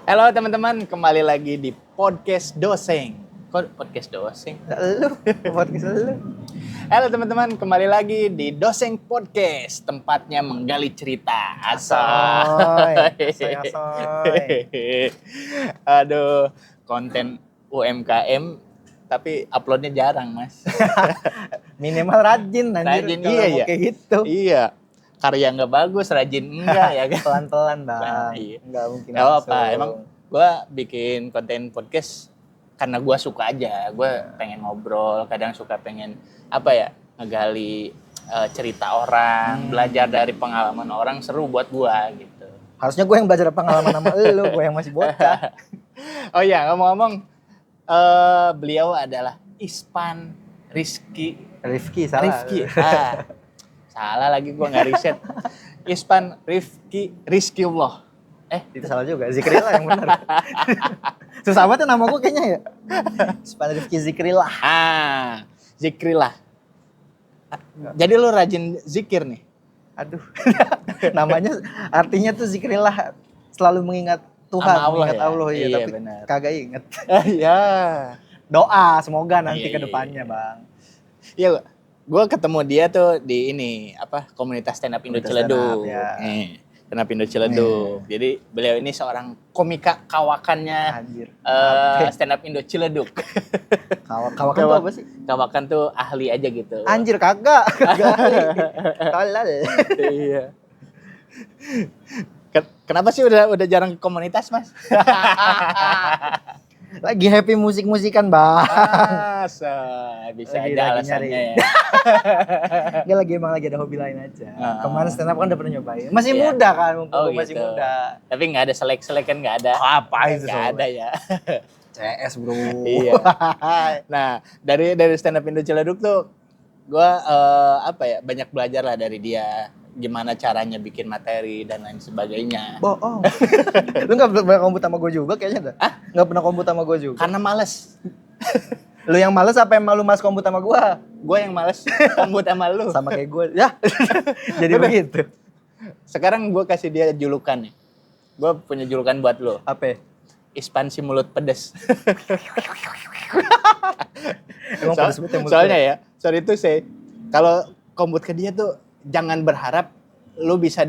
Halo teman-teman, kembali lagi di podcast Doseng. Kok podcast Doseng? Lu, podcast lu. Halo teman-teman, kembali lagi di Doseng Podcast, tempatnya menggali cerita. Asoy, asoy. Aduh, konten UMKM, tapi uploadnya jarang, Mas. Minimal rajin anjir. Rajin, kalau iya mau ya. kayak gitu. Iya, karya nggak bagus, rajin enggak ya kan? Pelan-pelan, Bang. Nah, iya. Enggak mungkin. Gak apa, langsung. emang gue bikin konten podcast karena gue suka aja. Gue pengen ngobrol, kadang suka pengen ngegali cerita orang, belajar dari pengalaman orang, seru buat gue gitu. Harusnya gue yang belajar pengalaman sama lu, gue yang masih bocah. Oh iya, ngomong-ngomong, beliau adalah Ispan Rifki. Salah lagi, gue nggak riset. Ispan Rizkyullah. Itu salah juga, Zikrillah yang benar. Susah banget ya nama gue kayaknya ya. Ispan Rifki Zikrillah. Zikrillah. Jadi lu rajin zikir nih? Aduh. Namanya artinya tuh Zikrillah, selalu mengingat Tuhan, mengingat Allah ya, iya, tapi benar. kagak inget. Iya. Doa semoga nanti Iya, ke depannya, Bang. Iya, gue ketemu dia tuh di komunitas stand up Indo Komunitas Ciledug. stand up, ya. Stand up Indo Ciledug. Jadi beliau ini seorang komika kawakannya Anjir. stand up Indo Ciledug. Kawakan tuh apa sih? Kawakan tuh ahli aja gitu. Anjir kagak. Tolol. Iya. Kenapa sih udah jarang ke komunitas, Mas? Lagi happy musik-musikan, Bang. Bisa Lagi aja nyari. alasannya ya. Dia emang lagi ada hobi lain aja. Kemarin stand up kan udah pernah nyobain. Masih Iya. muda kan, mumpung masih gitu. muda. Tapi nggak ada selek-selek kan, nggak ada. Apa itu? Nggak ada ya. CS, Bro. Iya. Nah, dari stand up Indo Ciledug tuh gue banyak belajar lah dari dia, gimana caranya bikin materi dan lain sebagainya. Bohong. Lu gak pernah komput sama gue juga kayaknya dah. Hah? Gak pernah komput sama gue juga. Karena males. Lu yang males apa yang malu mas komput sama gue? Gue yang males komput sama lu. Sama kayak gue. Ya. Jadi begitu. Sekarang gue kasih dia julukan nih. Gue punya julukan buat lo. Apa? Ispan si mulut pedes. Emang pedes banget ya mulut Soalnya ya, sorry itu kalau komput ke dia tuh jangan berharap lu bisa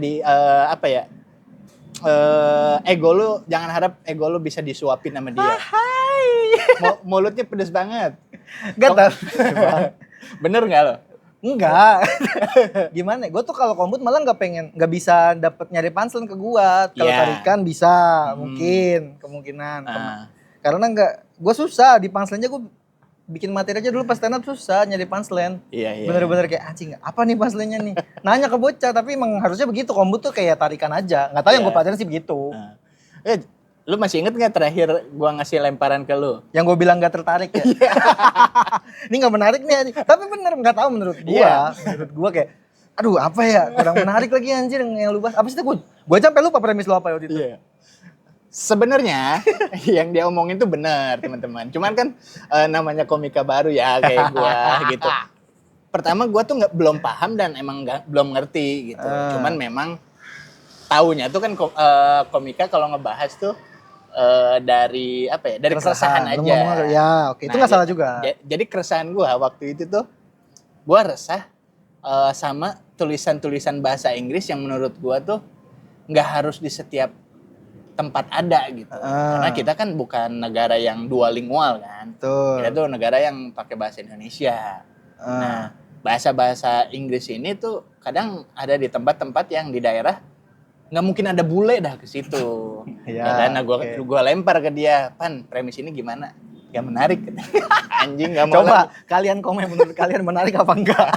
jangan harap ego lu bisa disuapin sama dia. Mulutnya pedes banget. Gak tau. Bener nggak lo? Enggak. Gimana? Gue tuh kalau komput malah nggak bisa dapet nyari punchline ke gue. Kalau Yeah. tarikan bisa, mungkin kemungkinan. Karena gue susah di punchline-nya. Gue bikin materi aja dulu pas stand up susah nyari punchline. Iya. Bener-bener kayak anjing, apa nih punchline-nya nih? Nanya ke bocah, tapi emang harusnya begitu. Komput tuh kayak tarikan aja. Nggak tahu yang gue pelajarin sih begitu. Lu masih inget nggak terakhir gua ngasih lemparan ke lu? Yang gue bilang nggak tertarik ya. Ini nggak menarik nih anjing. Tapi bener nggak tahu menurut gue. Iya. Menurut gue kayak, aduh apa ya kurang menarik lagi anjir yang lu bahas. Apa sih itu gue sampai lupa premis lu apa waktu itu. Iya. Sebenarnya yang dia omongin tuh benar, teman-teman. Cuman kan namanya komika baru ya kayak gua gitu. Pertama gua tuh belum paham dan emang belum ngerti gitu. Cuman memang taunya tuh kan komika kalau ngebahas tuh dari keresahan aja. Ya, oke. Itu nggak salah juga. Jadi keresahan gua waktu itu tuh gua resah sama tulisan-tulisan bahasa Inggris yang menurut gua tuh nggak harus di setiap tempat ada gitu. Karena kita kan bukan negara yang dualingual kan. Betul. Kita tuh negara yang pakai bahasa Indonesia. Nah, bahasa-bahasa Inggris ini tuh kadang ada di tempat-tempat yang di daerah nggak mungkin ada bule dah ke situ. Ya, Dan gua lempar ke dia, "Pan, premis ini gimana?" Gak menarik. Anjing gak mau. Coba kalian komen menurut kalian menarik apa enggak?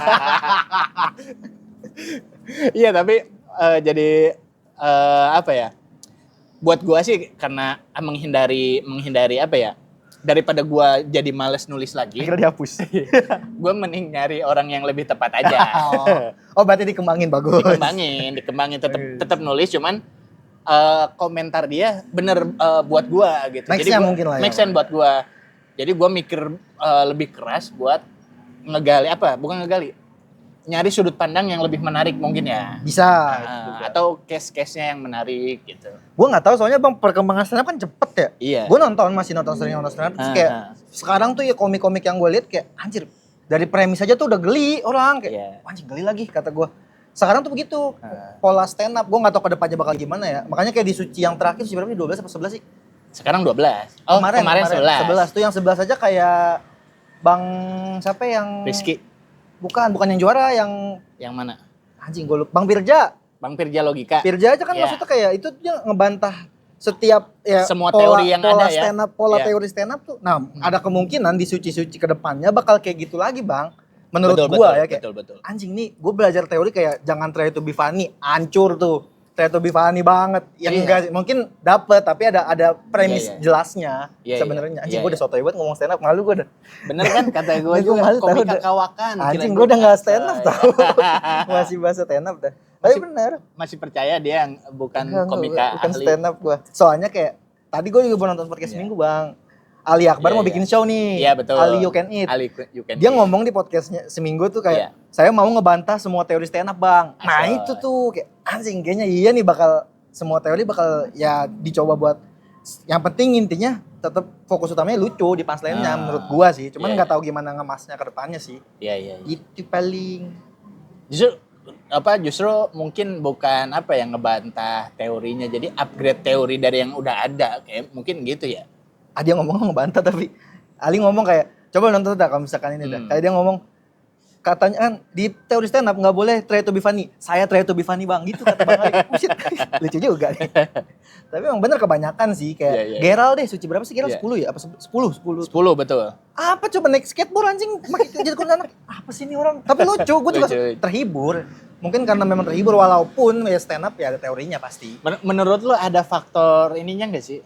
Iya, tapi jadi buat gua sih karena menghindari daripada gua jadi males nulis lagi. Akhirnya dihapus. Gua mending nyari orang yang lebih tepat aja. Oh, berarti dikembangin bagus. Dikembangin tetap nulis, cuman komentar dia bener buat gua gitu. Make Jadi sense gua, mungkin lah ya. make sense buat gua. Jadi gua mikir lebih keras buat ngegali bukan ngegali. nyari sudut pandang yang lebih menarik mungkin ya. Bisa. Atau case-case-nya yang menarik gitu. Gue nggak tahu soalnya bang perkembangan stand up kan cepet ya. Iya. Gue masih nonton sering nonton stand up. Terus kayak sekarang tuh ya komik-komik yang gue lihat kayak anjir dari premis aja tuh udah geli orang kayak anjing geli lagi kata gue. Sekarang tuh begitu pola stand up. Gue nggak tahu kedepannya bakal gimana ya. Makanya kayak di Suci yang terakhir Suci berapa? 12 atau 11 sih? Sekarang 12. Oh kemarin 11. 11 tuh yang 11 aja kayak Bang siapa yang Rizky. Bukan yang juara yang mana? anjing gue lupa. Bang Pirja. Bang Pirja Logika. Pirja aja kan maksudnya kayak itu dia ngebantah setiap ya semua teori yang ada ya. Stand up, teori stand up tuh. Nah, ada kemungkinan di Suci-Suci ke depannya bakal kayak gitu lagi, Bang. Menurut gua ya kayak betul. Anjing nih, gua belajar teori kayak jangan try to be funny, hancur tuh. Try to be funny banget. Yang enggak mungkin dapet tapi ada premis jelasnya sebenarnya. Anjing gua udah sotoy banget ngomong stand up, malu gua dah. Bener kan kata gua juga komika kawakan. Anjing gua udah enggak stand up tahu. Masih bahasa stand up dah. Tapi bener. Masih percaya dia yang bukan komika bukan ahli. stand up gua. Soalnya kayak tadi gua juga mau nonton podcast Minggu, Bang. Ali Akbar mau bikin show nih. Iya betul. Ali You Can Eat. Dia ngomong di podcastnya seminggu tuh kayak saya mau ngebantah semua teori stand up, Bang. Nah itu tuh kayak anjing kayaknya iya nih bakal semua teori bakal ya dicoba buat yang penting intinya tetap fokus utamanya lucu di punchline-nya menurut gua sih. Cuman nggak tahu gimana ngemasnya ke depannya sih. Iya. Itu paling. Justru mungkin bukan yang ngebantah teorinya, jadi upgrade teori dari yang udah ada kayak mungkin gitu ya. Dia ngomong ngebantah tapi Ali ngomong kayak coba nonton dah kalau misalkan ini dah. Kayak dia ngomong katanya kan di teori stand up nggak boleh try to be funny. Saya try to be funny, Bang, gitu kata Bang Ali. Lucu juga nih. Tapi emang bener kebanyakan sih kayak Geral deh Suci berapa sih Geral 10 ya apa 10 betul. Apa coba naik skateboard anjing makin jadi kuntilanak. Apa sih ini orang? Tapi lucu, gue juga terhibur. Mungkin karena memang terhibur walaupun ya stand up ya ada teorinya pasti. Menurut lo ada faktor ininya nggak sih?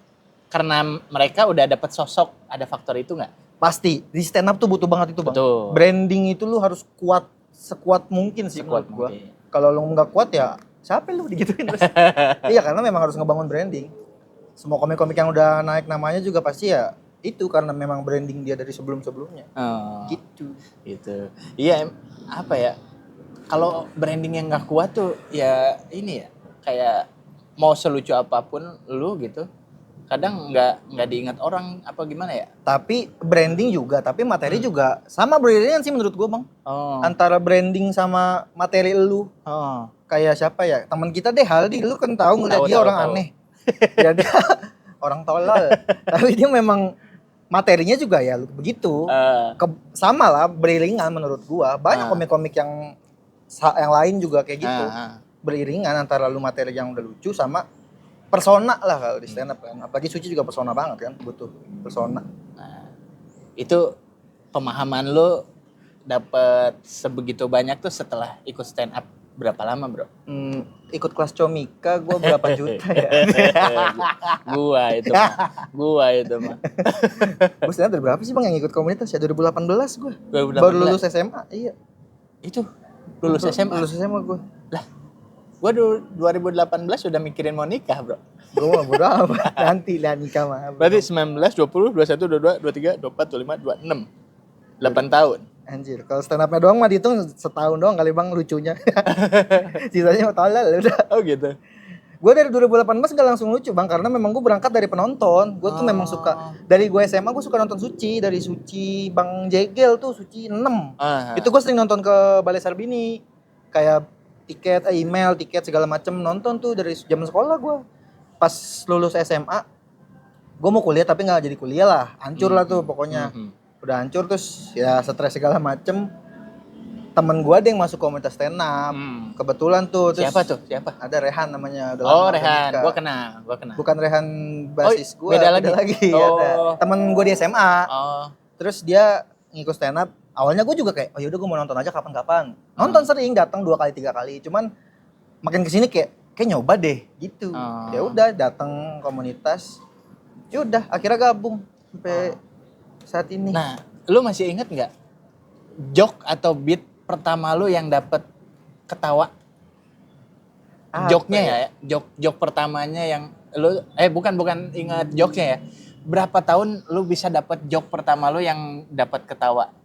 Karena mereka udah dapat sosok, ada faktor itu nggak? Pasti di stand up tuh butuh banget itu, Bang. Betul. Branding itu lu harus sekuat mungkin sih menurut gua. Kalau lu nggak kuat ya siapa lu digituin terus? Iya karena memang harus ngebangun branding. Semua komik-komik yang udah naik namanya juga pasti ya itu karena memang branding dia dari sebelum-sebelumnya. Gitu. Iya, apa ya? Kalau branding yang nggak kuat tuh ya ini ya kayak mau selucu apapun lu gitu. Kadang nggak diingat orang apa gimana ya? Tapi branding juga, tapi materi juga sama beriringan sih menurut gua, Bang. Antara branding sama materi lu. Kayak siapa ya? Teman kita deh Haldi, lu kan tahu ngeliat dia orang aneh. Ya dia orang tolol. Tapi dia memang materinya juga ya begitu. Sama lah beriringan menurut gua. Banyak komik-komik yang lain juga kayak gitu. Beriringan antara lu materi yang udah lucu sama persona lah kalau di stand up kan. Apalagi Suci juga persona banget kan, butuh persona. Nah, itu pemahaman lo dapet sebegitu banyak tuh setelah ikut stand up berapa lama, Bro? Ikut kelas Comika gua berapa juta ya? Gua itu mah. Gua stand up dari berapa sih, Bang, yang ikut komunitas ya? 2018 gua. 2018. Baru lulus SMA, iya. Itu lulus SMA. Lulus SMA gua. Lah, gua 2018 udah mikirin mau nikah, Bro. Gua mah bodo amat. Nanti lah nikah mah. Berarti 19, 20, 21, 22, 23, 24, 25, 26. 8 tahun. Anjir, kalau stand up-nya doang mah dihitung setahun doang kali, Bang, lucunya. Sisanya mah tolol udah. Oh gitu. Gua dari 2018 gak langsung lucu, Bang, karena memang gua berangkat dari penonton. Gua tuh memang suka dari gua SMA gua suka nonton Suci, dari Suci Bang Jegel tuh Suci 6. Itu gua sering nonton ke Balai Sarbini. Kayak tiket, email, tiket segala macem nonton tuh dari zaman sekolah gue. Pas lulus SMA, gue mau kuliah tapi nggak jadi kuliah lah, hancur lah tuh pokoknya. Udah hancur terus ya stres segala macem. Temen gue ada yang masuk komunitas stand up, kebetulan tuh. Terus Siapa? Ada Rehan namanya. Rehan, gue kenal. Bukan Rehan basis gue, beda lagi. Ada. Temen gue di SMA. Terus dia ngikut stand up. Awalnya gue juga kayak, oh yaudah gue mau nonton aja kapan-kapan. Nonton sering, datang 2 kali 3 kali. Cuman makin kesini kayak nyoba deh gitu. Ya udah datang komunitas. Ya udah akhirnya gabung sampai saat ini. Nah, lu masih inget nggak joke atau beat pertama lu yang dapet ketawa? Joke-nya ya, joke pertamanya yang lu bukan ingat joke-nya ya. Berapa tahun lu bisa dapet joke pertama lu yang dapat ketawa?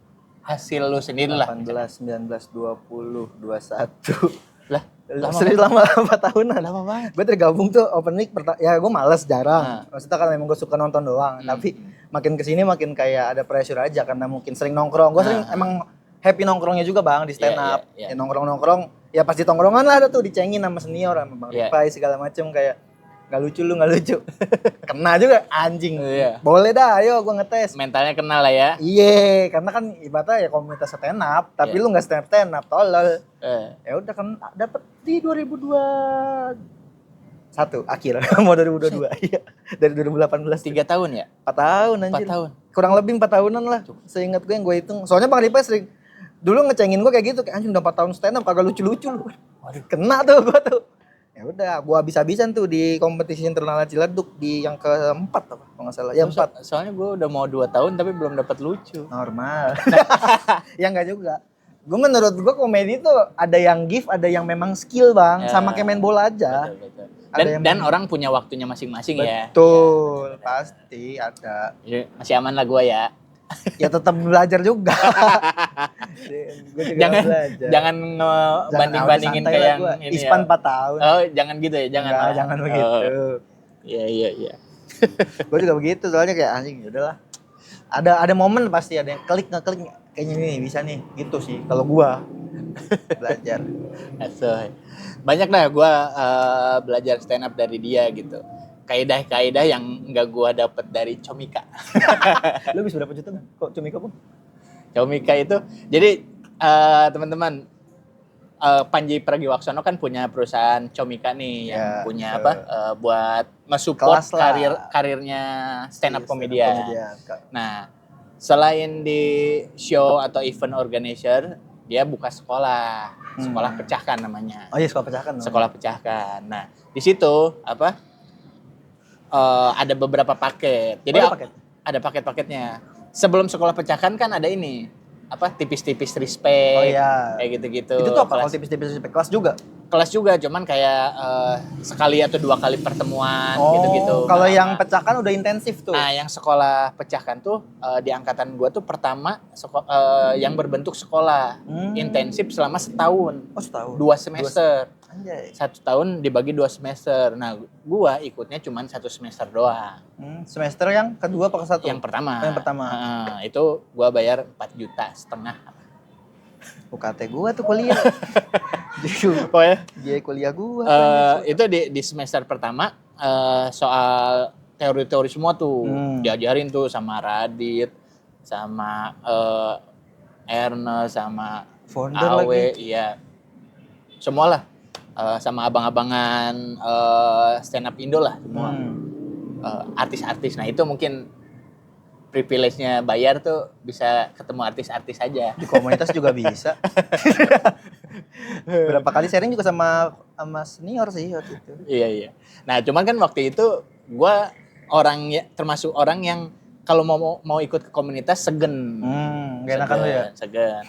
hasil lu sendiri lah. 18, 19, 20, 21. Lah, Serius lama 4 tahunan. lama banget. Gue tergabung tuh open mic ya gue males jarang. Maksudnya kan memang gue suka nonton doang. Tapi makin kesini makin kayak ada pressure aja karena mungkin sering nongkrong. Gue sering emang happy nongkrongnya juga bang di stand up. Ya, nongkrong ya pasti tongkrongan lah ada tuh dicengin sama senior sama bang Ripai segala macem kayak nggak lucu lu nggak lucu. Kena juga anjing. Boleh dah ayo gue ngetes. Mentalnya kenal lah ya. Iya karena kan ibaratnya ya komunitas stand up tapi lu nggak stand up tolol. Ya udah kan dapet di 2021 akhir mau 2022 iya dari 2018 3 tahun ya 4 tahun anjir 4 tahun kurang lebih 4 tahunan lah seingat gue yang gue hitung soalnya bang Ripai sering dulu ngecengin gue kayak gitu kayak anjing udah 4 tahun stand up kagak lucu-lucu lu. Waduh kena tuh gue tuh ya udah gue habis-habisan tuh di kompetisi internal Ciledug di yang keempat apa kalau nggak salah ya 4 soalnya gue udah mau 2 tahun tapi belum dapat lucu normal ya enggak juga gue menurut gue komedi tuh ada yang gift ada yang memang skill bang sama kayak main bola aja betul. Dan orang punya waktunya masing-masing ya betul pasti ada jadi masih aman lah gue ya ya tetap belajar juga gue juga jangan banding-bandingin kayak yang ini Ispan 4 tahun oh jangan gitu ya jangan begitu iya gue juga begitu soalnya kayak anjing udahlah ada momen pasti ada yang klik kayaknya nih bisa nih gitu sih kalau gua belajar banyak dah gua belajar stand up dari dia gitu kaidah-kaidah yang nggak gua dapet dari Comika. Lu bisa berapa juta kok Comika pun? Comika itu jadi teman-teman Panji Pragiwaksono kan punya perusahaan Comika nih yang punya buat nge-support karirnya stand up comedian. Nah, selain di show atau event organizer, dia buka sekolah pecahkan namanya. Oh iya sekolah pecahkan. Sekolah pecahkan. Nah, di situ ada beberapa paket. Jadi ada paket-paketnya. Sebelum sekolah pecahkan kan ada ini tipis-tipis respect. Oh iya. Kayak gitu-gitu. Itu tuh apa kalau tipis-tipis respect kelas juga? Kelas juga, cuman kayak sekali atau 2 kali pertemuan gitu-gitu. Kalau yang pecahkan udah intensif tuh. Nah, yang sekolah pecahkan tuh di angkatan gua tuh pertama yang berbentuk sekolah intensif selama setahun. Oh, setahun. 2 semester. Anjay. 1 tahun dibagi 2 semester. Nah, gua ikutnya cuman 1 semester doang. Semester yang kedua apa ke-1? Yang pertama. Yang pertama. Itu gua bayar 4,5 juta. UKT gua tuh kuliah. Pokoknya dia kuliah gua. Itu di semester pertama soal teori-teori semua tuh diajarin tuh sama Radit, sama Ernest, sama Founder Awe, lagi. iya. Semualah. Sama abang-abangan stand up Indo lah semua. Artis-artis. Nah, itu mungkin privilege-nya bayar tuh bisa ketemu artis-artis aja. Di komunitas juga bisa. Berapa kali sharing juga sama senior sih waktu itu. Iya. Nah, cuman kan waktu itu gue termasuk orang yang kalau mau ikut ke komunitas segen. Gak enakan lu ya? Segen.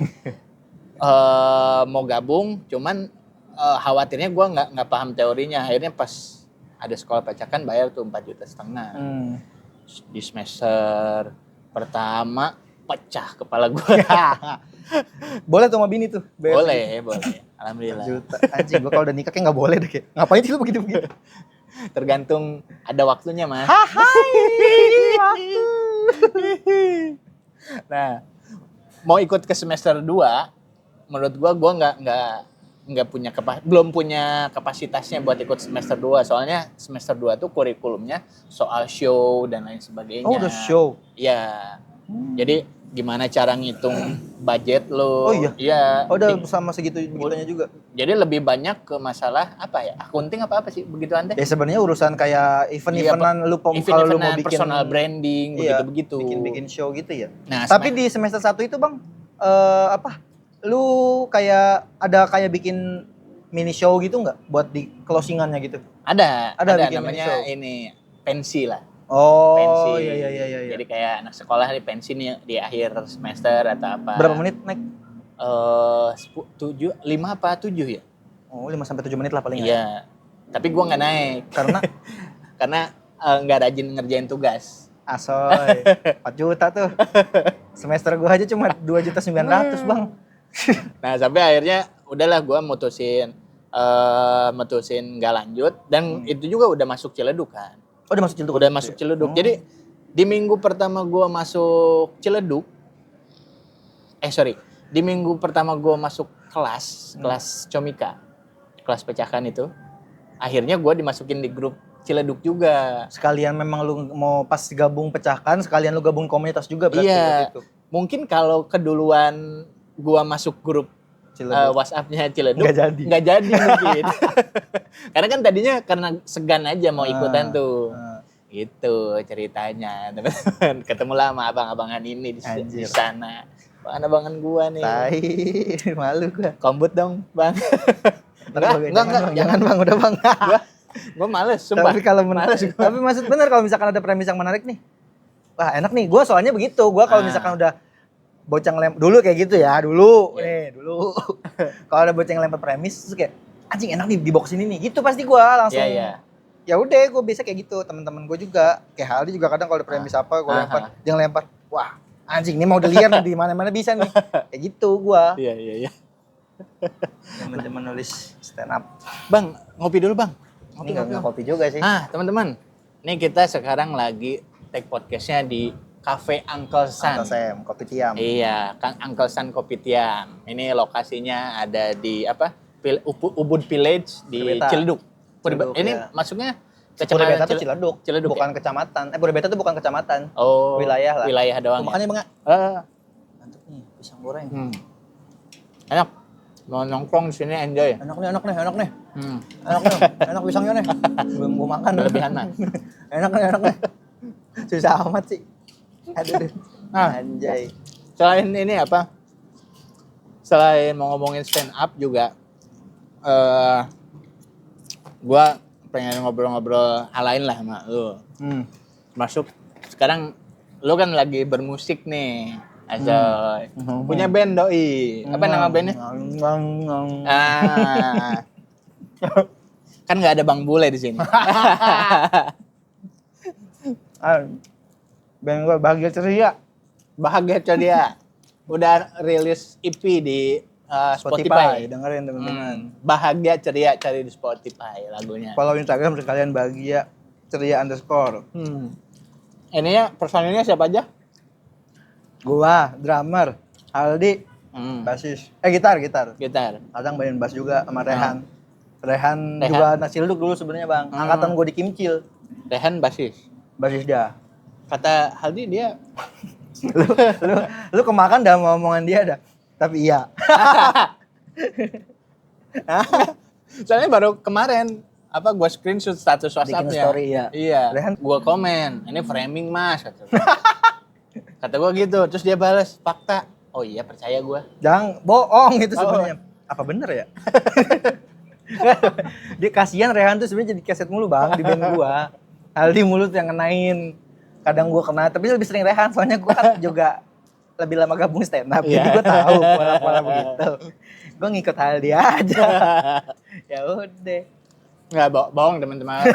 Mau gabung, cuman khawatirnya gue nggak paham teorinya. Akhirnya pas ada sekolah pecahkan bayar tuh 4,5 juta. Di semester pertama pecah kepala gue. Boleh tuh sama bini tuh? Boleh. Alhamdulillah. Juta. Anjing gue kalau udah nikah kayak gak boleh deh. Ngapain sih lu begitu-begitu? Tergantung ada waktunya, Mas. Waktu. Nah, mau ikut ke semester 2, menurut gue belum punya kapasitasnya buat ikut semester 2. Soalnya semester 2 tuh kurikulumnya soal show dan lain sebagainya. Oh, udah show? Iya. Jadi gimana cara ngitung budget lo? Oh iya? Iya. Oh, udah sama begitunya juga? Jadi lebih banyak ke masalah akunting apa sih begitu Ante? Ya sebenarnya urusan kayak event-eventan lu kalau lu mau bikin personal branding begitu-begitu. Bikin show gitu ya. Nah, tapi di semester 1 itu Bang lu kayak ada kayak bikin mini show gitu nggak buat di closingannya gitu? Ada bikin namanya ini pensi lah. Oh pensi. Iya. Jadi kayak anak sekolah di pensi nih di akhir semester atau apa. Berapa menit naik? 5 apa 7 ya? Oh 5-7 menit lah paling. Iya. Tapi gua nggak naik. Karena nggak rajin ngerjain tugas. Asoy, 4 juta tuh. Semester gue aja cuma 2.900.000 Bang. Nah sampai akhirnya udahlah gue mutusin nggak lanjut dan itu juga udah masuk Ciledug kan. Oh udah masuk Ciledug? Udah masuk Ciledug. Jadi di minggu pertama gue masuk Ciledug, di minggu pertama gue masuk kelas Comika, kelas pecahkan itu, akhirnya gue dimasukin di grup Ciledug juga. Sekalian memang lu mau pas gabung pecahkan, sekalian lu gabung komunitas juga berarti. Iya, mungkin kalau keduluan gue masuk grup WhatsApp-nya Ciledug nggak jadi mungkin. Karena kan tadinya karena segan aja mau ikutan tuh. Itu ceritanya, teman-teman. Ketemulah sama abang-abangan ini di sana. Abang-abangan gua nih. Tai, malu gua. Kombut dong, Bang. Enggak, jangan Bang, udah Bang. Gua males, sumpah. Tapi kalau tapi maksud bener kalau misalkan ada premis yang menarik nih. Wah, enak nih. Gua soalnya begitu. Gua kalau misalkan udah bocah dulu kayak gitu ya, dulu. Kalau ada bocah lempar premis terus kayak anjing enak nih di box ini nih. Gitu pasti gua langsung. Iya. Ya udah, gue biasa kayak gitu. Teman-teman gue juga kayak Haldi juga kadang kalau ada premis apa gue lempar, dia ngelempar. Wah, anjing ini mau dilihat nih di mana-mana bisa nih. Kayak gitu gua. Iya. Teman-teman nulis stand up. Bang, ngopi dulu, Bang. Ini enggak kopi juga sih. Teman-teman. Nih kita sekarang lagi take podcastnya di Cafe Uncle San. Uncle Sam, Kopi Tiam. Iya, Kang Uncle San Kopi Tiam. Ini lokasinya ada di Ubud Village di Ciledug. Ini masuknya Puribeta tuh Ciledug, bukan ya? Kecamatan. Puribeta tuh bukan kecamatan. Oh, wilayah lah. Wilayah doang. Makanya ya? Bang. Mantap nih, pisang goreng. Enak. Mau nongkrong di sini enjoy. Enak nih. Enak nih. Enak pisangnya nih. Belum gua makan. Berlebihan mah. Enak nih. Susah amat sih. Aduh. Anjay. Selain ini apa? Selain mau ngomongin stand up juga gua pengen ngobrol-ngobrol hal lain lah sama lu. Masuk sekarang lu kan lagi bermusik nih. Asoy. Punya band doi. Apa nama bandnya? Kan nggak ada Bang Bule di sini. Band gue Bahagia Ceria. Bahagia Ceria. Udah rilis EP di Spotify. Dengerin teman-teman. Bahagia Ceria, cari di Spotify lagunya. Follow Instagram sekalian Bahagia Ceria _ Ini ya personilnya siapa aja? Gua, drummer, Aldi, basis. Gitar. Kadang mainin bass juga sama Rehan. Rehan juga anak Ciledug dulu sebenarnya Bang. Angkatan gua di Kimcil. Rehan basis dia. Kata Haldi dia lu kemakan dah mau omongan dia dah. Tapi iya. Soalnya baru kemarin gua screenshot status WhatsApp-nya. Bikin story ya. Iya. Gua komen, ini framing Mas kata gua gitu. Terus dia balas, fakta. Oh iya, percaya gua. Jangan bohong itu sebenarnya. Apa bener ya? Dia kasihan Rehan tuh sebenarnya jadi keset mulu Bang di band gua. Aldi mulut yang ngenain. Kadang gua kena, tapi lebih sering Rehan soalnya gua kan juga lebih lama gabung stand up. Jadi gua tahu pola-pola begitu. Gua ngikut Aldi aja. Ya udah. Enggak bohong teman-teman.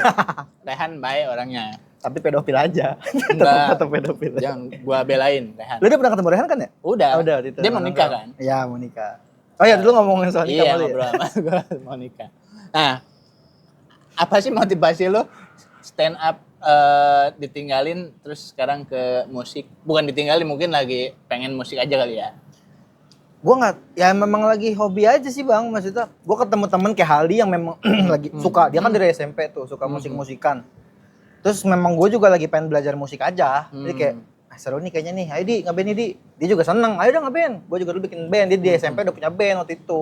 Rehan baik orangnya. Tapi pedofil aja. Tetap pedofil. Jangan gua belain Rehan. Lu udah pernah ketemu Rehan kan ya? Udah. Itu. Dia mau nikah kan? Iya, mau nikah. Oh ya, dulu ngomongin soal nikah kali ya? Iya, ngobrol sama gua mau nikah. Nah, apa sih motivasi lu stand up ditinggalin terus sekarang ke musik? Bukan ditinggalin, mungkin lagi pengen musik aja kali ya? Gue nggak, ya memang lagi hobi aja sih Bang, maksudnya gue ketemu temen kayak Haldi yang memang lagi suka, dia kan dari SMP tuh suka musik-musikan. Terus memang gue juga lagi pengen belajar musik aja, jadi kayak seru nih kayaknya nih, ayo Di ngeband nih Di, dia juga seneng, ayo dong ngeband, gue juga dulu bikin band, dia di SMP udah punya band waktu itu.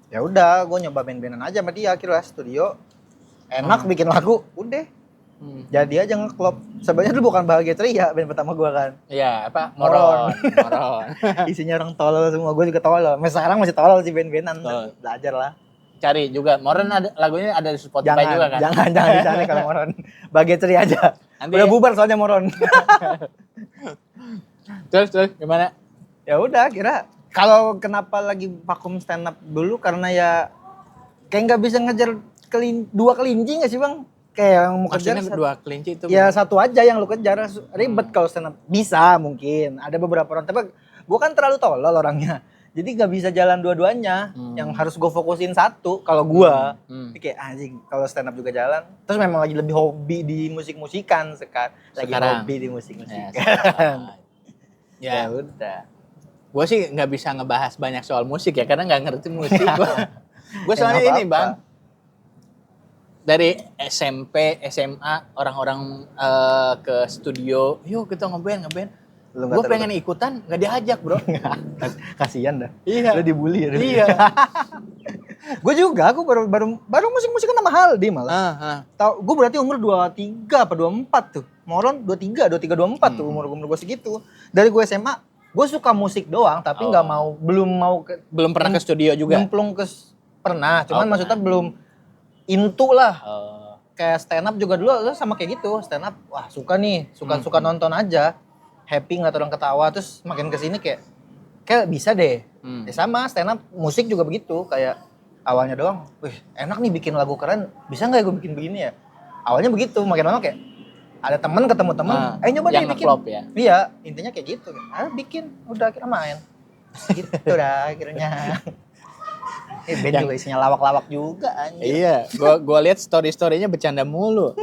Ya udah, gue nyoba band-bandan aja sama dia, akhirnya studio, enak bikin lagu, udah. Jadi aja ngeklop. Sebenarnya dulu bukan Bahagia Ceria band pertama gue kan. Iya, Moron. Isinya orang tolol semua, gue juga tolol. Sekarang masih tolol sih band-bandan. Belajar lah. Cari juga. Moron ada lagunya ada di Spotify juga kan. Jangan dicari kalau Moron. Bahagia Ceria aja. Nanti udah bubar soalnya Moron. Terus gimana? Ya udah, kira kalau kenapa lagi vakum stand up dulu karena ya kayak nggak bisa ngejar dua kelinci nggak sih Bang? kayak yang mau kejar maksudnya dua kelinci itu ya satu aja yang lu kejar. Ribet kalau stand up. Bisa mungkin ada beberapa orang, tapi gue kan terlalu tolol orangnya, jadi nggak bisa jalan dua-duanya. Yang harus gue fokusin satu kalau gue kayak anjing kalau stand up juga jalan. Terus memang lagi lebih hobi di musik-musikan sekarang. Hobi di musik-musikan. Ya udah. Gue sih nggak bisa ngebahas banyak soal musik ya karena nggak ngerti musik. Gue soalnya ini bang, dari SMP, SMA orang-orang ke studio, yuk kita ngeband. Gue pengen ikutan, nggak diajak bro. Kasian dah. Iya. Lu dibully ya. Iya. Gue juga, aku baru musik-musikan sama Haldi malah. Gue berarti umur 23 apa 24 tuh. Moron 23, 24 tuh umur gue segitu. Dari gue SMA, gue suka musik doang tapi nggak belum pernah ke studio juga. Pernah, cuman maksudnya belum into lah. Kayak stand up juga dulu sama kayak gitu. Stand up, wah suka nih, suka nonton aja. Happy ngeliat orang ketawa, terus makin kesini kayak bisa deh. Ya sama stand up, musik juga begitu. Kayak awalnya doang, wih enak nih bikin lagu keren, bisa nggak ya gue bikin begini ya? Awalnya begitu, makin lama kayak ada temen ketemu temen, nyoba deh bikin. Ya? Iya, intinya kayak gitu. Bikin, udah akhirnya main. Gitu dah akhirnya. Band juga isinya lawak-lawak juga anjir. Iya, gua lihat story-storynya bercanda mulu.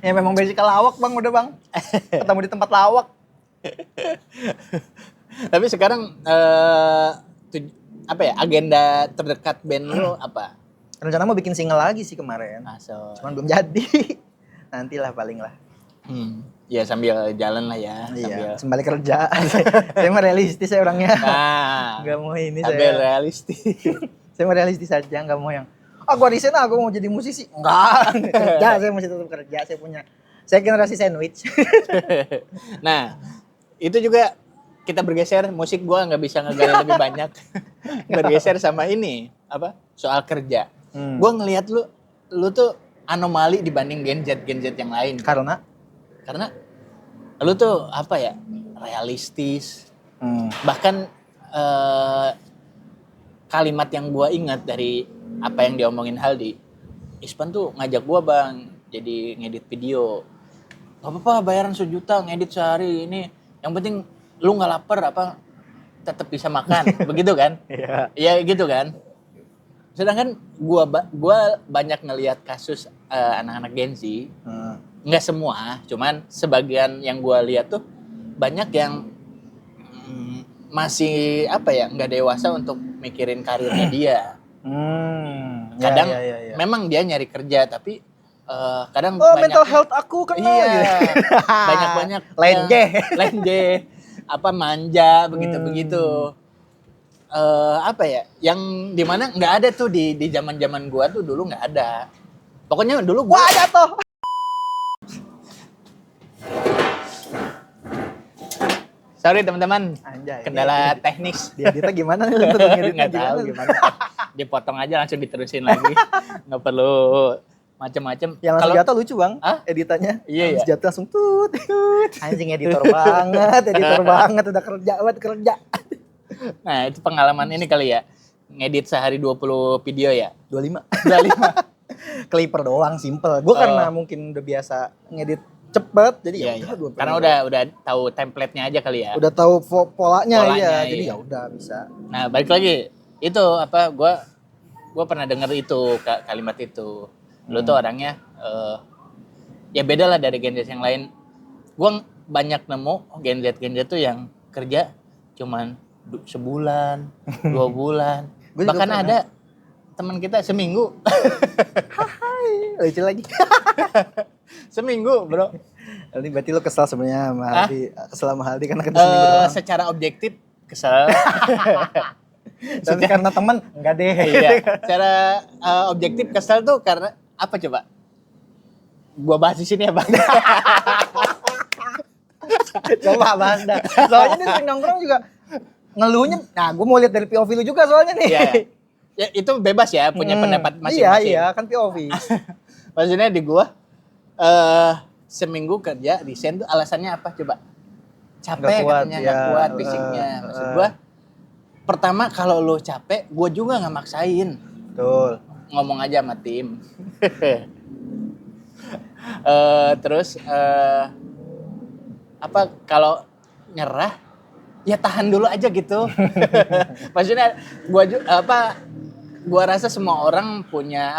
Ya memang basic lawak bang, udah bang. Ketemu di tempat lawak. Tapi sekarang apa ya agenda terdekat band lu apa? Rencana mau bikin single lagi sih kemarin. Cuman belum jadi. Nantilah paling lah. Ya sambil jalan lah ya. Iya, sembari kerja. Saya mah realistis ya orangnya. Nggak mau ini sambil realistis. Saya mau realistis aja, nggak mau yang gua resign aku mau jadi musisi. Enggak. Kerja, saya masih tetap kerja. Saya generasi sandwich. Nah, itu juga kita bergeser, musik gua nggak bisa ngegali lebih banyak. Bergeser sama ini, apa? Soal kerja. Gua ngelihat lu tuh anomali dibanding gen-z yang lain. Karena lu tuh apa ya? Realistis. Bahkan kalimat yang gua ingat dari apa yang diomongin Haldi, Ispan tuh ngajak gua bang jadi ngedit video. Gak apa-apa bayaran 1 juta ngedit sehari ini. Yang penting lu gak lapar apa tetap bisa makan. Begitu kan? Iya gitu kan. Sedangkan gua banyak ngelihat kasus anak-anak Gen Z. Nggak semua, cuman sebagian yang gua lihat tuh banyak yang masih apa ya nggak dewasa untuk mikirin karirnya dia. Kadang memang dia nyari kerja tapi kadang mental health aku kan banyak lenje apa manja begitu apa ya yang dimana nggak ada tuh di zaman gua tuh dulu nggak ada. Pokoknya dulu gua ada tuh. Sorry teman-teman, kendala teknis. Dia gimana nih? Nggak tahu gimana. Dipotong aja langsung diterusin lagi. Nggak perlu macem-macem. Yang langsung jatuh lucu bang, editannya. Iya ya. Jatuh langsung tut. Anjing editor banget, udah kerja. Nah itu pengalaman ini kali ya, ngedit sehari 20 video ya? 25. Clipper doang, simple. Gue karena mungkin udah biasa ngedit cepet, jadi karena udah tahu template-nya aja kali ya. Udah tahu polanya ya, jadi ya udah bisa. Nah balik lagi, itu apa? Gue pernah denger itu kalimat itu. Lu tuh orangnya ya beda lah dari Gen Z yang lain. Gue banyak nemu Gen Z tuh yang kerja cuman sebulan, 2 bulan. Bahkan ada teman kita seminggu. Lucu lagi. Seminggu bro. Ini berarti lo kesal sebenarnya sama Haldi. Kesel sama Haldi karena kita seminggu doang. Secara objektif kesel. Tapi karena teman enggak deh. Iya. Secara objektif kesel tuh karena apa coba? Gua bahas di sini ya bang. Coba bahas dah. Soalnya dia sering nongkrong juga ngeluhnya. Nah, gue mau lihat dari POV lu juga soalnya nih. Iya. Ya itu bebas ya punya pendapat masing-masing. Iya kan POV. Maksudnya di gua seminggu kerja resign tuh alasannya apa coba? Capek katanya, nggak kuat fisiknya. Maksud gua pertama kalau lo capek, gua juga nggak maksain. Betul. ngomong aja sama tim. Terus apa kalau nyerah ya tahan dulu aja gitu. Maksudnya gua rasa semua orang punya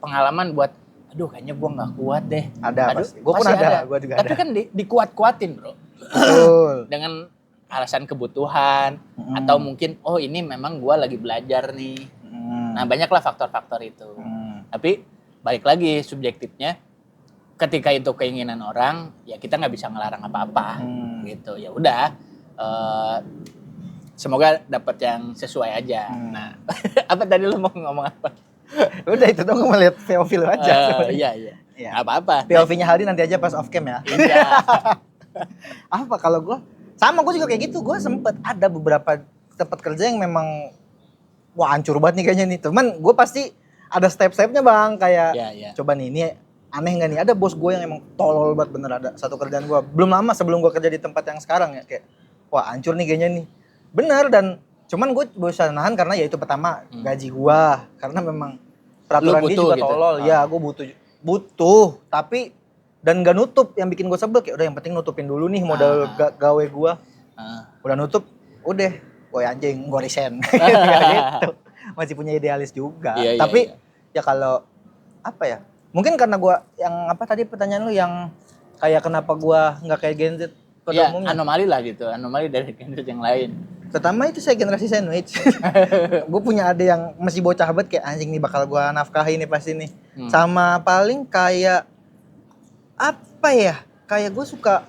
pengalaman buat aduh kayaknya gua nggak kuat deh. Ada pasti. Gua pun ada. Gua juga Tapi ada. kan dikuat-kuatin, Bro. Betul. Dengan alasan kebutuhan atau mungkin ini memang gua lagi belajar nih. Nah, banyaklah faktor-faktor itu. Tapi balik lagi subjektifnya, ketika itu keinginan orang, ya kita nggak bisa ngelarang apa-apa, gitu. Ya udah, semoga dapat yang sesuai aja. Nah, apa tadi lu mau ngomong apa? Udah itu dong, gue melihat POV lu aja. Iya. Iya. Apa-apa. POV-nya Haldi nanti aja pas off cam ya. Iya. Apa kalau gue sama, gue juga kayak gitu. Gue sempet ada beberapa tempat kerja yang memang wah hancur banget nih kayaknya nih. Cuman gue pasti ada step-stepnya bang, kayak coba nih ini aneh nggak nih, ada bos gue yang emang tolol banget bener. Ada satu kerjaan gue belum lama sebelum gue kerja di tempat yang sekarang ya, kayak wah hancur nih kayaknya nih bener. Dan cuman gue bisa nahan karena ya itu pertama gaji gue, karena memang peraturan dia juga gitu. tolol. Ya gue butuh tapi dan gak nutup. Yang bikin gue sebel kayak udah yang penting nutupin dulu nih modal gawe gue. Udah nutup, udah woi anjing gue resign. Gitu. Masih punya idealis juga. Tapi ya kalau apa ya, mungkin karena gue yang apa tadi pertanyaan lu yang kayak kenapa gue nggak kayak Gen Z pada umumnya. Anomali lah gitu, anomali dari Gen Z yang lain. Pertama itu saya generasi sandwich. Gue punya adik yang masih bocah banget, kayak anjing nih bakal gue nafkahi nih pasti nih. Sama paling kayak apa ya, kayak gue suka,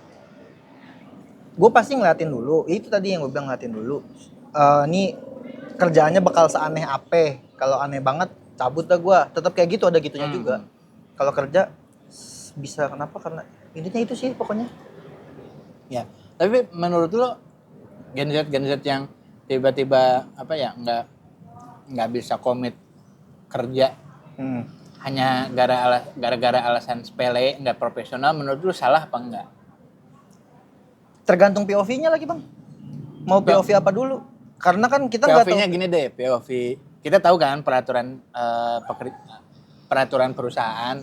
gue pasti ngeliatin dulu, itu tadi yang gue bilang ngeliatin dulu. Ini kerjaannya bakal seaneh apa, kalau aneh banget cabut dah gue. Tetap kayak gitu, ada gitunya juga. Kalau kerja bisa kenapa, karena intinya itu sih pokoknya. Ya, tapi menurut lo Gen Z yang tiba-tiba nggak bisa komit kerja hanya gara-gara alasan sepele, nggak profesional, menurut lu salah apa enggak? Tergantung POV-nya lagi bang. Mau POV apa dulu? Karena kan kita nggak tahu. POV-nya gini deh, POV kita tahu kan peraturan perusahaan.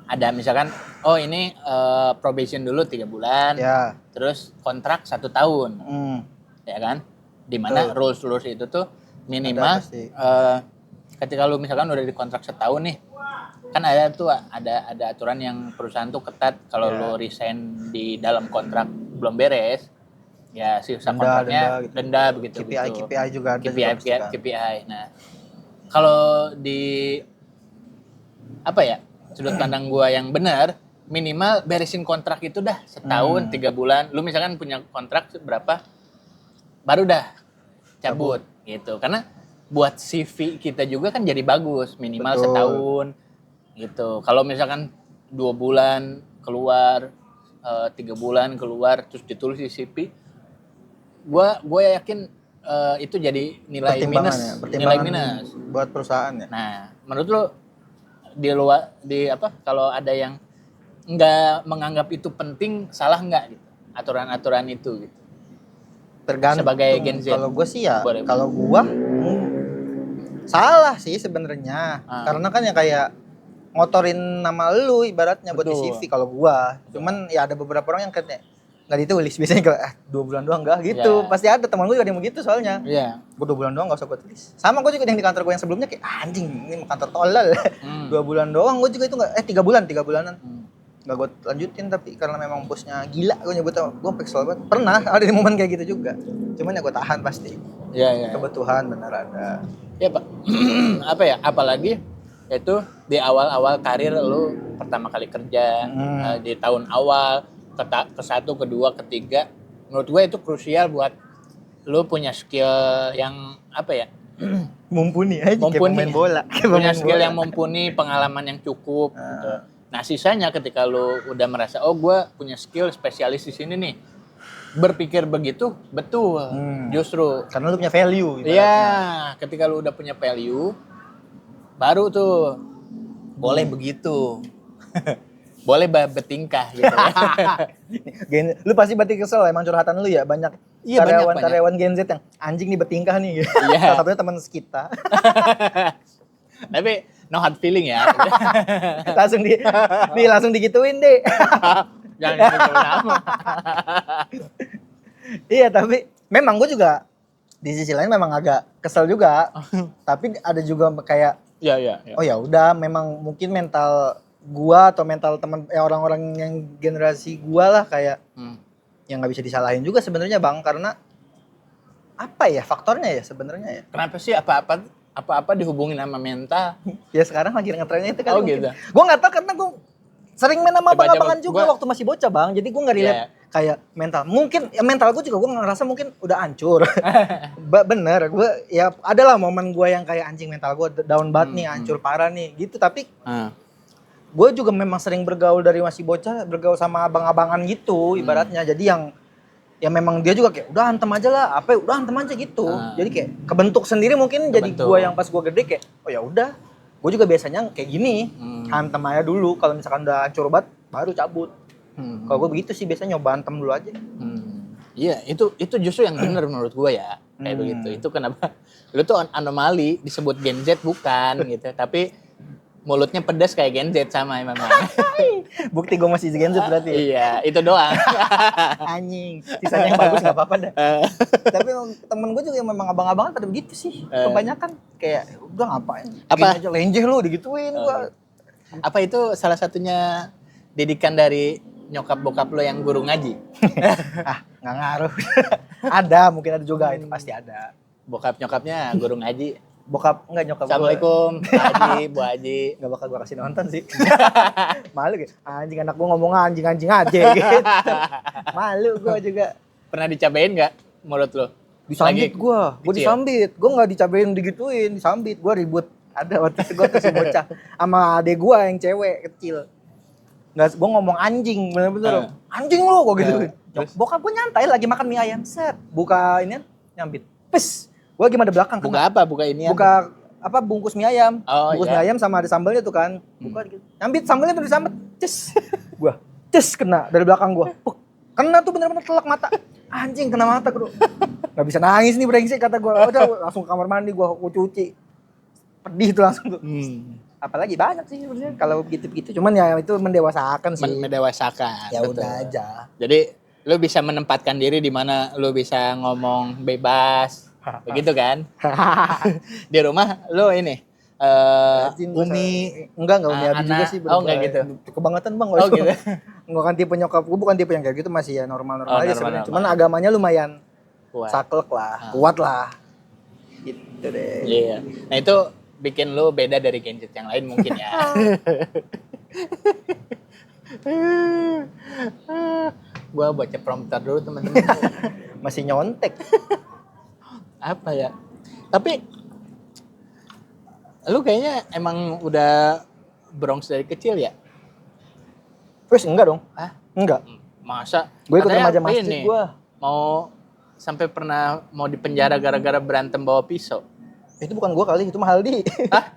Ada misalkan, ini probation dulu 3 bulan, terus kontrak 1 tahun, ya kan? Dimana rules itu tuh minimal ketika lu misalkan udah dikontrak setahun nih, kan ada aturan yang perusahaan tuh ketat, kalau lu resign di dalam kontrak belum beres, ya sisa kontraknya denda begitu. KPI juga ada. KPI. Nah, kalau di sudut pandang gua yang benar, minimal beresin kontrak itu dah setahun 3 bulan. Lu misalkan punya kontrak berapa, baru dah cabut gitu. Karena buat CV kita juga kan jadi bagus, minimal setahun gitu. Kalau misalkan 2 bulan keluar, 3 bulan keluar, terus ditulis di CV, gue yakin itu jadi nilai minus buat perusahaan ya. Nah, menurut lo kalau ada yang nggak menganggap itu penting, salah nggak gitu aturan-aturan itu gitu? Tergantung. Sebagai Gen Z. Kalau gue sih ya, kalau gue salah sih sebenarnya. Karena kan ya kayak ngotorin nama lu ibaratnya buat di CV kalau gue. Cuman ya ada beberapa orang yang katanya nggak ditulis, biasanya kalau 2 bulan doang nggak gitu. Pasti ada teman gue juga yang begitu soalnya. Gue 2 bulan doang nggak usah gue tulis. Sama gue juga yang di kantor gue yang sebelumnya kayak anjing ini kantor tolol. 2 bulan doang, gue juga itu nggak 3 bulanan. Nggak gue lanjutin, tapi karena memang bosnya gila, gue nyebutnya gue kesel banget. Pernah ada di momen kayak gitu juga. Cuman ya gue tahan pasti. Kebutuhan benar ada. Ya Pak, apalagi itu di awal-awal karir lu pertama kali kerja, di tahun awal ke 1, kedua, ketiga, menurut gue itu krusial buat lu punya skill yang mumpuni aja kayak pemain bola. Punya skill yang mumpuni, pengalaman yang cukup gitu. Nah, sisanya ketika lu udah merasa gue punya skill spesialis di sini nih, berpikir begitu betul. Justru karena lu punya value gitu. Iya, ketika lu udah punya value baru tuh boleh begitu. boleh bertingkah gitu ya. Lu pasti berarti kesel emang curhatan lu ya, banyak Iya, karyawan Gen Z yang anjing nih bertingkah nih. Iya. Salah satunya teman kita. Tapi no hard feeling ya. langsung digituin deh. Jangan gitu nama. Iya, tapi memang gue juga di sisi lain memang agak kesel juga. Tapi ada juga kayak Iya. oh ya udah, memang mungkin mental gua atau mental teman orang-orang yang generasi gua lah kayak yang nggak bisa disalahin juga sebenarnya Bang, karena apa ya faktornya ya sebenarnya ya. Kenapa sih apa-apa dihubungin sama mental? Ya sekarang lagi ngetrennya itu kan. Oh gitu. Gua nggak tahu karena gua sering main sama abang-abangan juga waktu masih bocah Bang. Jadi gua nggak relate kayak mental. Mungkin ya mental gua juga gua ngerasa mungkin udah hancur. Bener, gua ya adalah momen gua yang kayak anjing mental gua down banget nih, hancur parah nih gitu. Tapi gue juga memang sering bergaul dari masih bocah, bergaul sama abang-abangan gitu ibaratnya. Jadi yang ya memang dia juga kayak udah hantem aja lah, udah hantem aja gitu. Jadi kayak kebentuk sendiri mungkin jadi gue yang pas gue gede kayak oh ya udah, gue juga biasanya kayak gini, hantem aja dulu. Kalau misalkan udah hancur banget baru cabut. Kalau gue begitu sih biasanya nyoba hantem dulu aja. Iya, itu justru yang benar menurut gue ya. Kayak begitu. Itu kenapa lu tuh anomali disebut Gen Z bukan gitu, tapi mulutnya pedas kayak Gen Z sama memang. Bukti gue masih Gen Z berarti. Iya, itu doang. Anjing, sisanya yang bagus nggak apa-apa dah. Tapi temen gue juga yang memang abang-abangan pada begitu sih. Kebanyakan kayak udah ngapain? Apa aja lenjeh lu digituin gua. Apa itu salah satunya didikan dari nyokap bokap lo yang guru ngaji? Nggak ngaruh. Ada, mungkin ada juga, itu pasti ada. Bokap nyokapnya guru ngaji. Bokap enggak nyokap. Assalamualaikum, Pak Haji, Bu Haji. Enggak bakal gua kasih nonton sih. Malu gitu. Anjing anak gua ngomong anjing aja gitu. Malu gua juga. Pernah dicabain enggak mulut lo? Disambit gua disambit. Gua enggak dicabain digituin, disambit. Gua ribut. Ada waktu itu gua tuh si bocah sama adek gua yang cewek kecil. Enggak, gua ngomong anjing, bener-bener. Anjing lu gua gituin. Bokap gua nyantai lagi makan mie ayam, set. Buka ini nyambit. Pes. Gua gimana di belakang buka kena. Apa? Buka ini buka apa bungkus mie ayam. Bungkus mie ayam sama ada sambalnya tuh kan. Buka gitu. Nyambit sambalnya tuh disambet. Ces. Gua ces kena dari belakang gua. Kena tuh bener-bener telak mata. Anjing kena mata gua. Enggak bisa nangis nih brengsek kata gua. Udah langsung ke kamar mandi gua cuci. Pedih tuh langsung tuh. Apalagi banyak sih sebenarnya kalau begitu-begitu. Cuman ya itu mendewasakan sih. Mendewasakan. Ya betul. Udah aja. Jadi lu bisa menempatkan diri di mana lu bisa ngomong bebas. Begitu kan? Di rumah lo ini Umi enggak Umi Abi juga sih. Oh enggak gitu. Kebangetan Bang. Oh gitu. Enggak kan tipe nyokap gue, bukan tipe yang kayak gitu, masih ya normal aja sebenarnya. Cuman agamanya lumayan saklek lah, kuat lah. Gitu deh. Iya. Nah itu bikin lo beda dari Gen Z yang lain mungkin ya. Gua baca prompter dulu teman-teman. Masih nyontek. Apa ya? Tapi lu kayaknya emang udah Bronx dari kecil ya? Terus enggak dong? Enggak. Masa? Gue ikut remaja masjid gue. Mau sampai pernah mau dipenjara gara-gara berantem bawa pisau. Itu bukan gue kali, itu Mahaldi.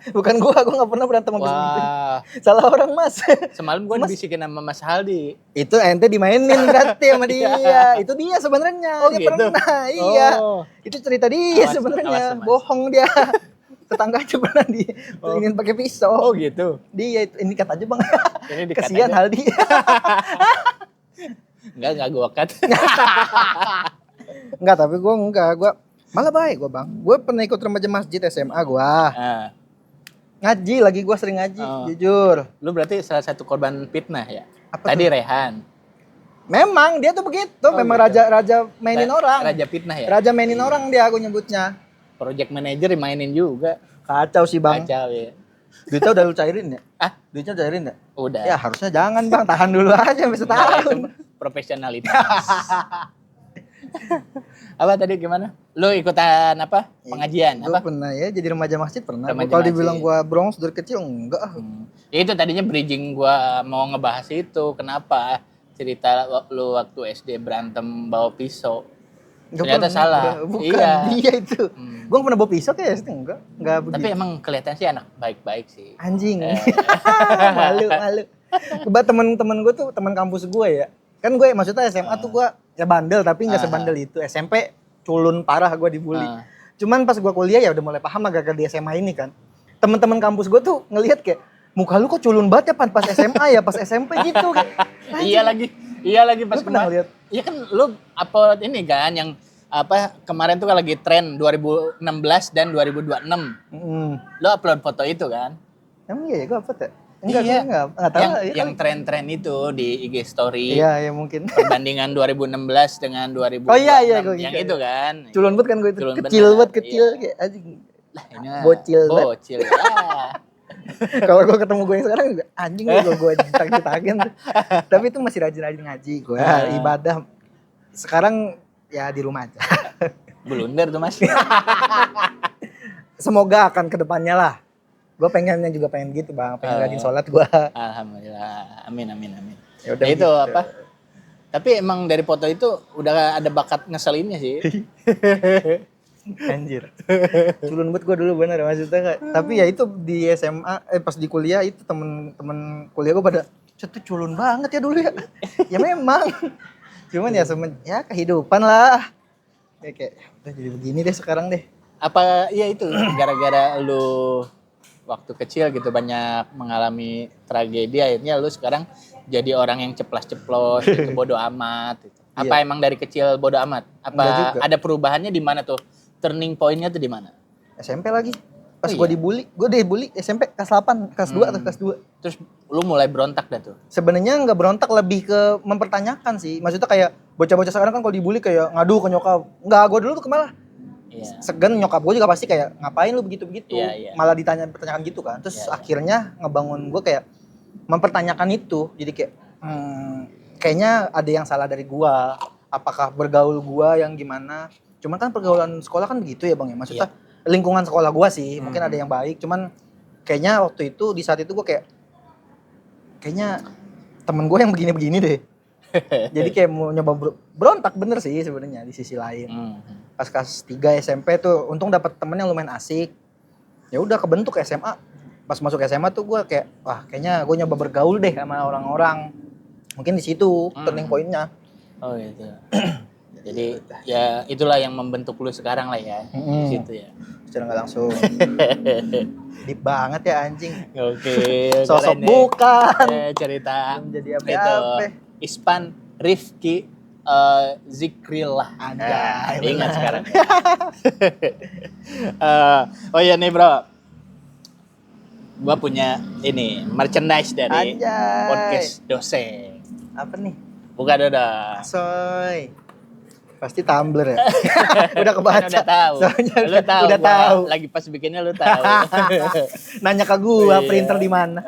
Bukan gue gak pernah berantem sama gitu. Salah orang Mas. Semalam gue dibisikin sama Mas Haldi. Itu ente dimainin berarti sama dia. Itu dia sebenarnya. Dia gitu? Pernah, iya. Itu cerita dia sebenarnya. Bohong dia. Tetangga aja pernah ingin pakai pisau. Oh gitu. Dia itu, ini cut aja Bang. aja. Kasihan Haldi. Enggak gue cut. Enggak, tapi gue malah baik gue Bang. Gue pernah ikut remaja masjid SMA gue. Ngaji lagi, gue sering ngaji, jujur. Lu berarti salah satu korban fitnah ya? Apa tadi tuh? Rehan. Memang dia tuh begitu, memang gitu. raja mainin orang. Raja fitnah ya? Raja mainin orang dia, aku nyebutnya. Project manager dimainin juga. Kacau sih Bang. Kacau ya. Duitnya udah lu cairin ya? Duitnya cairin ya? Udah. Ya harusnya jangan Bang, tahan dulu aja sampai setahun. Profesionalitas. Apa tadi gimana? Lu ikutan apa? Pengajian apa? Gue pernah ya jadi remaja masjid pernah. Kalau dibilang gua Bronx dari kecil enggak. Ya itu tadinya bridging gua mau ngebahas itu. Kenapa cerita lu waktu SD berantem bawa pisau? Ternyata salah. Bukan dia itu. Gua pernah bawa pisau kayak SD enggak begitu. Tapi emang kelihatan sih anak baik-baik sih. Anjing. Malu. Temen-temen gue tuh teman kampus gue ya. Kan gue maksudnya SMA tuh gue ya bandel tapi nggak sebandel itu. SMP culun parah gue dibully. Cuman pas gue kuliah ya udah mulai paham lah gara-gara di SMA ini kan. Temen-temen kampus gue tuh ngelihat kayak muka lu kok culun banget ya pas SMA ya pas SMP gitu kan. Iya lagi pas pernah lihat. Iya kan lu upload ini kan yang apa kemarin tuh lagi tren 2016 dan 2026. Lu upload foto itu kan? Emang iya ya gue upload ya? Enggak tahu yang tren-tren itu di IG story. Iya mungkin. Perbandingan 2016 dengan 2026. Oh iya gue yang itu kan. Culun banget kan gue itu. Kecil banget kayak anjing. Bocil. Ya. Kalau gue ketemu gue yang sekarang juga anjing gue ditagih-tagih. Tapi itu masih rajin-rajin ngaji gue, ibadah. Sekarang ya di rumah aja. Blunder tuh Mas. Semoga akan kedepannya lah. Gue pengen gitu bang, pengen rajin sholat gue. Alhamdulillah, amin. Yaudah itu gitu. apa? Tapi emang dari foto itu udah ada bakat ngeselinnya sih. Anjir. Culun banget gue dulu bener maksudnya kayak. Tapi ya itu di SMA, pas di kuliah itu temen kuliah gue pada tuh culun banget ya dulu ya. Ya memang. Cuman ya kehidupan lah. Kayak udah jadi begini deh sekarang deh. Apa ya itu gara-gara lu waktu kecil gitu banyak mengalami tragedi akhirnya lu sekarang jadi orang yang ceplas-ceplos gitu, bodo amat gitu. Apa emang dari kecil bodo amat? Apa ada perubahannya di mana tuh? Turning point-nya tuh di mana? SMP lagi. Pas gue dibully SMP kelas 8, kelas 2 atau kelas 2. Terus lu mulai berontak dah tuh? Sebenarnya enggak berontak, lebih ke mempertanyakan sih. Maksudnya kayak bocah-bocah sekarang kan kalau dibully kayak ngadu ke nyokap. Enggak, gue dulu tuh malah segan nyokap gue juga pasti kayak ngapain lu begitu-begitu. Malah pertanyakan gitu kan. Terus akhirnya ngebangun gue kayak mempertanyakan itu. Jadi kayak kayaknya ada yang salah dari gue. Apakah bergaul gue yang gimana? Cuman kan pergaulan sekolah kan begitu ya bang ya. Maksudnya lingkungan sekolah gue sih. Mungkin ada yang baik. Cuman kayaknya waktu itu di saat itu gue kayaknya temen gue yang begini-begini deh. Jadi kayak mau nyoba berontak bener sih sebenarnya di sisi lain. Pas kelas 3 SMP tuh untung dapat temen yang lumayan asik. Ya udah kebentuk SMA. Pas masuk SMA tuh gue kayak wah kayaknya gue nyoba bergaul deh sama orang-orang. Mungkin di situ turning point-nya. Oh gitu. Jadi ya itulah yang membentuk lu sekarang lah ya. Di situ ya. Secara nggak langsung. Deep banget ya anjing. Oke. Sosok bukan. Cerita menjadi apa? Itu Ispan Rifki Zikrillah. Anjay. Ingat sekarang. Oh iya nih bro. Gua punya ini merchandise dari podcast dosen. Apa nih? Buka Dodo. Soy. Pasti Tumblr ya. Udah kebaca. Kan udah tahu. Soalnya lu tahu. Udah tahu. Lagi pas bikinnya lu tahu. Nanya ke gua printer di mana.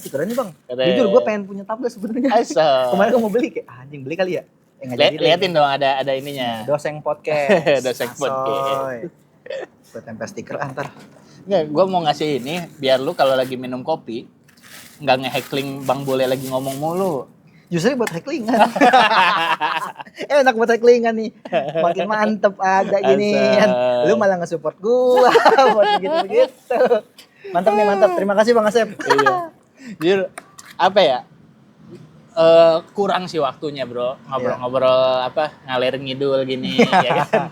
Keren nih bang. Jujur gua pengen punya Tumblr sebenarnya. Kemarin gua mau beli kayak anjing beli kali ya. Liatin dong ada ininya. Doseng podcast. Doseng podcast. Gua tempel stiker antar. Enggak, gua mau ngasih ini biar lu kalau lagi minum kopi enggak nge-heckling Bang Bole lagi ngomong mulu. Justru buat hecklingan. Enak buat hecklingan nih. Makin mantep ada ginian. Lu malah nge-support gua buat gitu-gitu. Mantap nih, mantap. Terima kasih Bang Asep. Iya. Jujur, apa ya? Kurang sih waktunya, Bro. Ngobrol-ngobrol ngalir ngidul gini ya kan.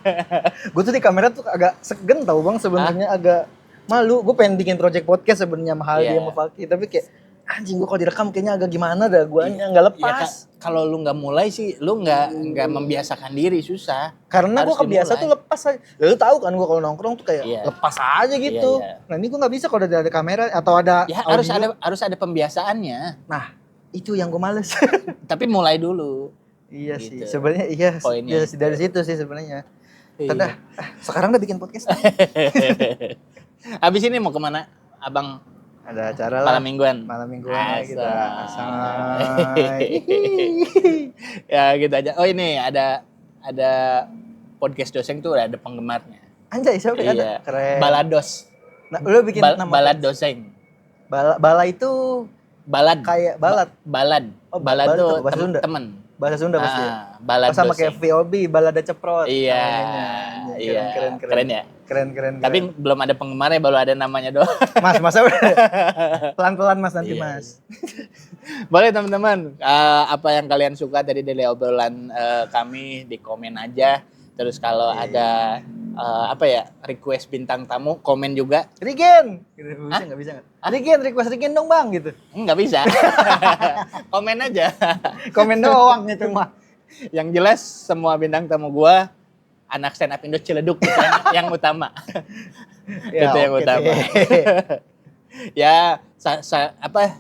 Gue tuh di kamera tuh agak segen tau Bang sebenarnya, agak malu. Gue pengen bikin project podcast sebenarnya sama Haldi sama Fakih, tapi kayak anjing gue kalau direkam kayaknya agak gimana dah, guanya nggak lepas. Ya, kalau lu nggak mulai sih, lu nggak membiasakan diri, susah. Karena gue kebiasa tuh lepas aja. Lu tahu kan gue kalau nongkrong tuh kayak lepas aja gitu. Nah ini gue nggak bisa kalau ada kamera atau ada audio. harus ada pembiasaannya. Nah itu yang gue males. Tapi mulai dulu. Iya gitu. Sih sebenarnya iya dari situ sih sebenarnya. Iya. Sekarang udah bikin podcast. Habis ini mau kemana, Abang? Ada acara lah. Malam mingguan gitu. Ya gitu aja. Oh ini ada podcast Doseng tuh ada penggemarnya. Anjay siapa ada? Keren. Balados. Nah, lu bikin nama Balad Doseng. Bala itu balad. Kayak balad. Balad. Oh, balad tuh temen. Bahasa Sunda pasti. Balado sama kayak VOB, balada ceprot. Iya. Keren ya. Keren. Tapi belum ada penggemarnya, baru ada namanya doang. Mas, masa udah pelan-pelan Mas nanti Iya. Mas. Boleh teman-teman, apa yang kalian suka dari obrolan kami di komen aja. Terus kalau ada request bintang tamu, komen juga. Regen, nggak bisa nggak? Regen, request Regen dong bang gitu. Nggak bisa. Komen aja. Komen doang gitu mah. Yang jelas semua bintang tamu gua anak stand up Indo Ciledug yang utama. Itu yang utama. Ya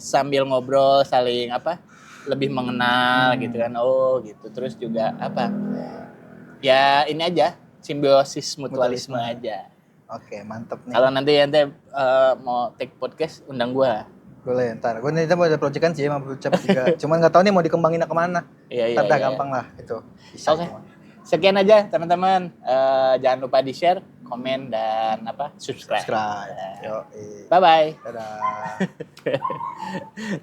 sambil ngobrol saling lebih mengenal gitu kan. Oh gitu. Terus juga ya ini aja simbiosis mutualisme aja. Oke, mantep nih. Kalau nanti mau take podcast undang gua. Boleh, ntar. Gue nanti mau ada proyekan sih sama Ucap juga. Cuman nggak tahu nih mau dikembangin kemana. Iya. Ntar gampang lah itu. Oke. Sekian aja teman-teman. Jangan lupa di-share, komen, dan subscribe. Bye-bye. Dadah.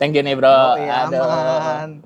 Thank you nih bro. Aman.